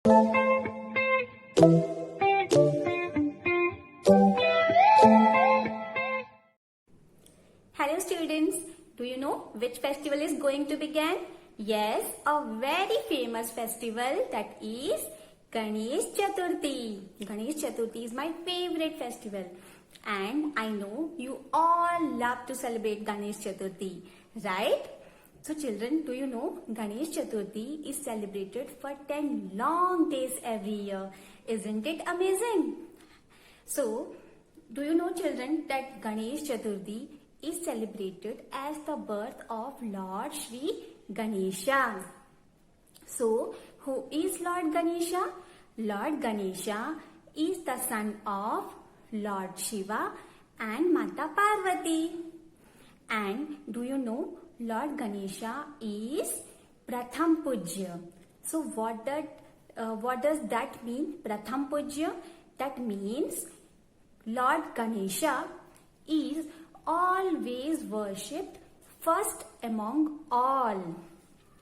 Hello students, do you know which festival is going to begin? Yes, a very famous festival, that is Ganesh Chaturthi. Ganesh Chaturthi is my favorite festival and I know you all love to celebrate Ganesh Chaturthi, right? So children, do you know Ganesh Chaturthi is celebrated for 10 long days every year. Isn't it amazing? So, do you know children that Ganesh Chaturthi is celebrated as the birth of Lord Sri Ganesha. So, who is Lord Ganesha? Lord Ganesha is the son of Lord Shiva and Mata Parvati. And do you know Lord Ganesha is Pratham Pujya. So, what does that mean? Pratham Pujya? That means Lord Ganesha is always worshipped first among all.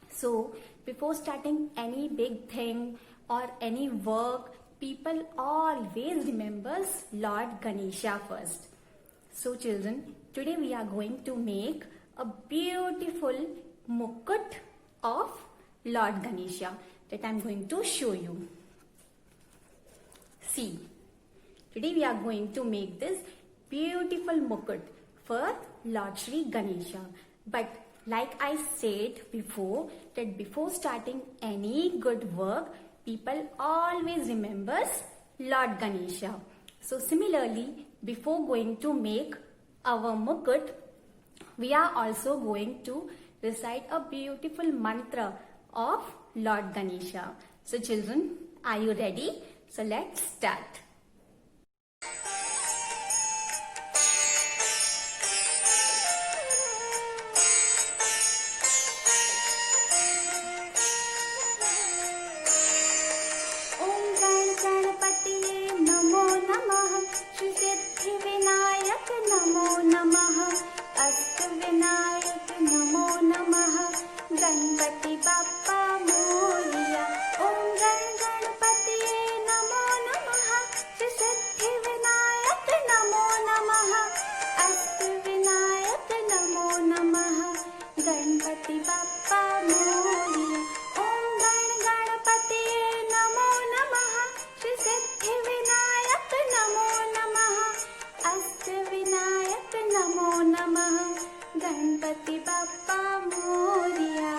So, before starting any big thing or any work, people always remembers Lord Ganesha first. So, children, today we are going to make a beautiful mukut of Lord Ganesha that I am going to show you. See, today we are going to make this beautiful mukut for Lord Sri Ganesha. But like I said before, that before starting any good work, people always remembers Lord Ganesha. So similarly, before going to make our mukut, we are also going to recite a beautiful mantra of Lord Ganesha. So children, are you ready? So let's start. Ganpati Bappa Moriya ओम गणपति नमो नमः श्री सिद्धि विनायक नमो नमः अष्ट विनायक नमो नमः गणपति बाप्पा मोरिया ओम गणपति नमो नमः श्री सिद्धि विनायक नमो नमः अष्ट विनायक नमो नमः Ganpati Bappa Moriya.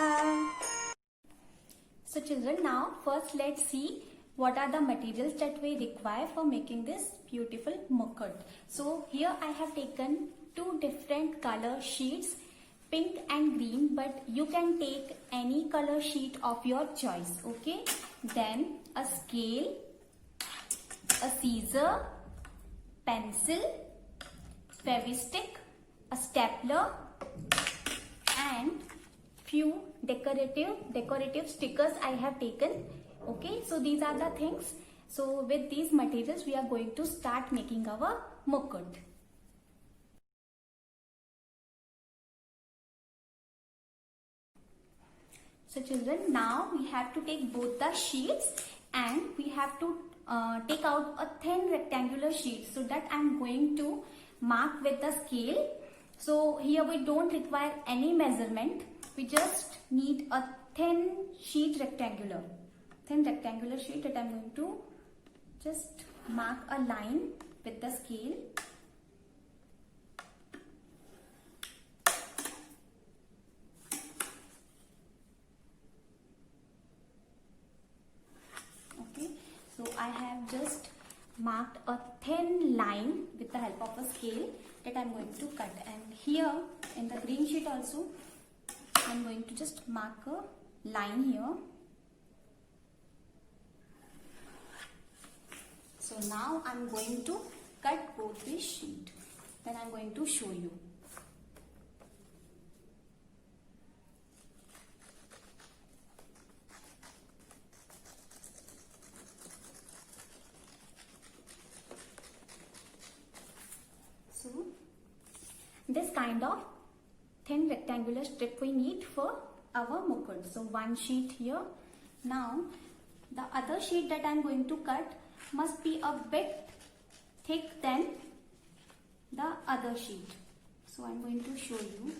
So children, now first let's see what are the materials that we require for making this beautiful mukut. So here I have taken two different color sheets, pink and green, but you can take any color sheet of your choice, okay? Then a scale, a scissor, pencil, fevistick, a stapler and few decorative stickers I have taken. Okay, so these are the things. So with these materials we are going to start making our mukut. So children, now we have to take both the sheets and we have to take out a thin rectangular sheet. So that I am going to mark with the scale. So here we don't require any measurement. We just need a thin rectangular sheet that I am going to just mark a line with the scale. Okay, so I have just marked a thin line with the help of a scale that I am going to cut, and here in the green sheet also I am going to just mark a line here. So now I am going to cut both this sheet, then I am going to show you. So this kind of thin rectangular strip we need for our mukut. So one sheet here. Now the other sheet that I am going to cut must be a bit thick than the other sheet. So I am going to show you.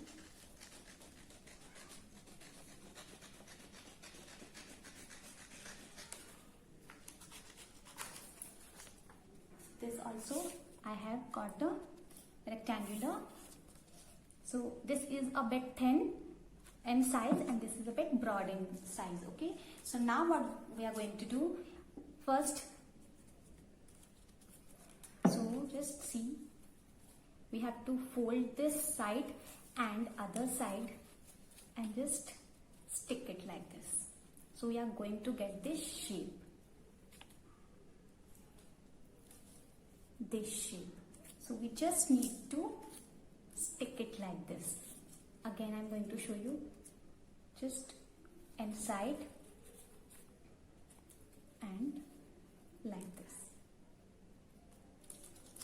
This also I have got a rectangular. So this is a bit thin in size and this is a bit broad in size. Okay. So now what we are going to do first. So just see, we have to fold this side and other side and just stick it like this. So we are going to get this shape. This shape. So we just need to stick it like this. Again, I'm going to show you. Just inside and like this.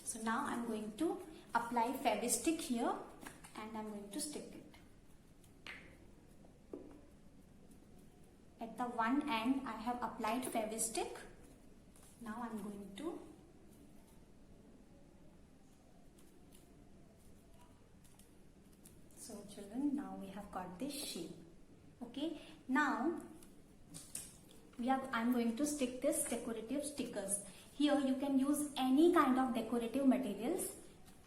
So now I'm going to apply Fevistick here and I'm going to stick it. At the one end I have applied Fevistick. Now I'm going to So children, now we have got this shape. Okay, now I'm going to stick this decorative stickers. Here you can use any kind of decorative materials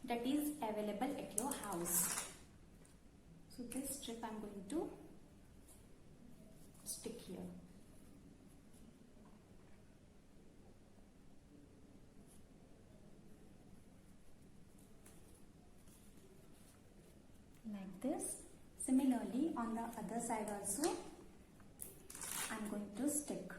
that is available at your house. So this strip I'm going to stick here. Like this. Similarly, on the other side also, I'm going to stick.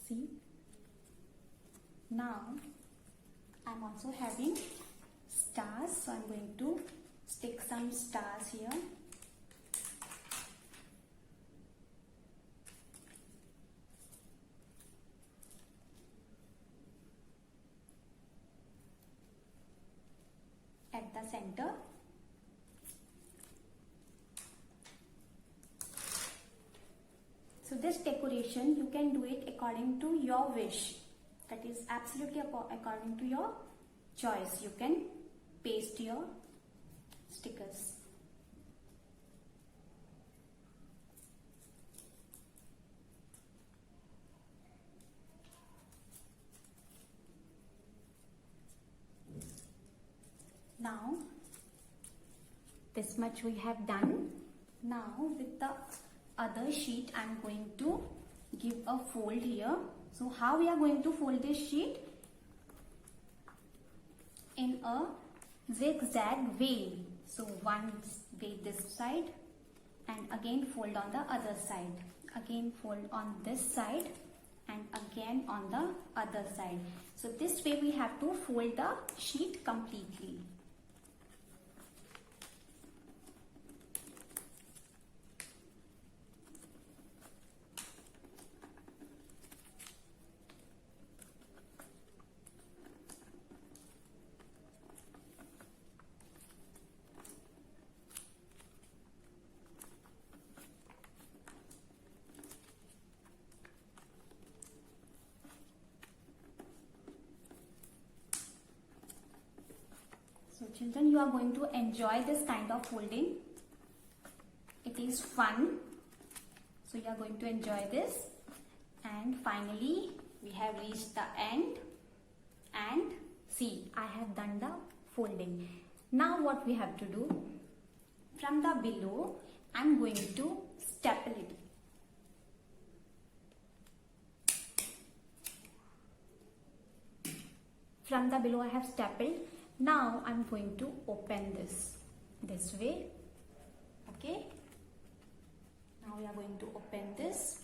See? Now, I'm also having stars, so I'm going to stick some stars here. At the center. So this decoration you can do it according to your wish. That is absolutely according to your choice. You can paste your stickers. Now this much we have done. Now with the other sheet I am going to give a fold here. So how we are going to fold this sheet? In a zigzag way. So one way this side and again fold on the other side. Again fold on this side and again on the other side. So this way we have to fold the sheet completely. So children, you are going to enjoy this kind of folding. It is fun. So you are going to enjoy this. And finally, we have reached the end. And see, I have done the folding. Now what we have to do? From the below, I am going to staple it. From the below I have stapled. Now I'm going to open this way. Okay. Now we are going to open this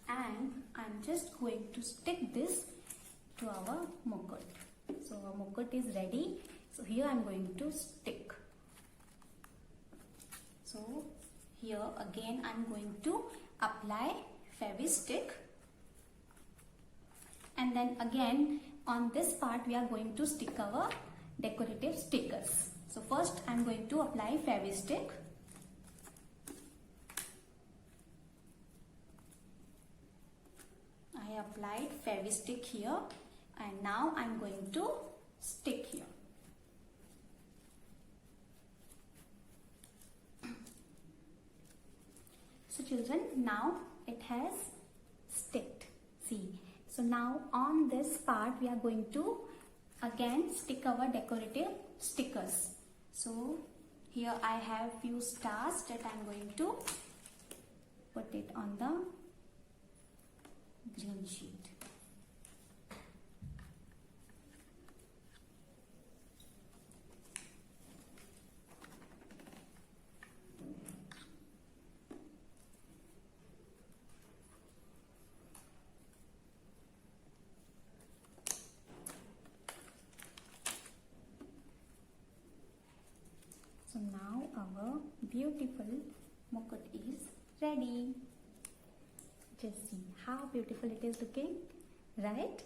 and I'm just going to stick this to our mukut. So our mukut is ready. So here I'm going to stick. So here again I'm going to apply Fevistick, and then again on this part we are going to stick our decorative stickers. So first I'm going to apply Fevistick. I applied Fevistick here, and now I'm going to stick here. So children, now it has sticked. See, so now on this part we are going to again stick our decorative stickers. So here I have few stars that I'm going to put it on the green sheet. So now our beautiful mukut is ready. Just see how beautiful it is looking, right?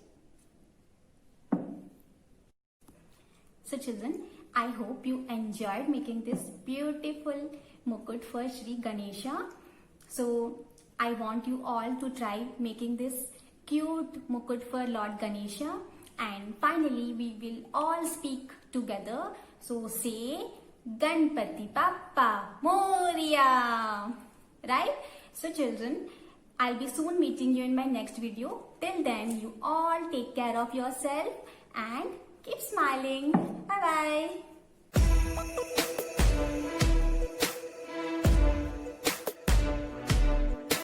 So children, I hope you enjoyed making this beautiful mukut for Shri Ganesha. So I want you all to try making this cute mukut for Lord Ganesha, and finally we will all speak together. So say Ganpati Bappa Moria, right? So children, I'll be soon meeting you in my next video. Till then, you all take care of yourself and keep smiling. Bye bye.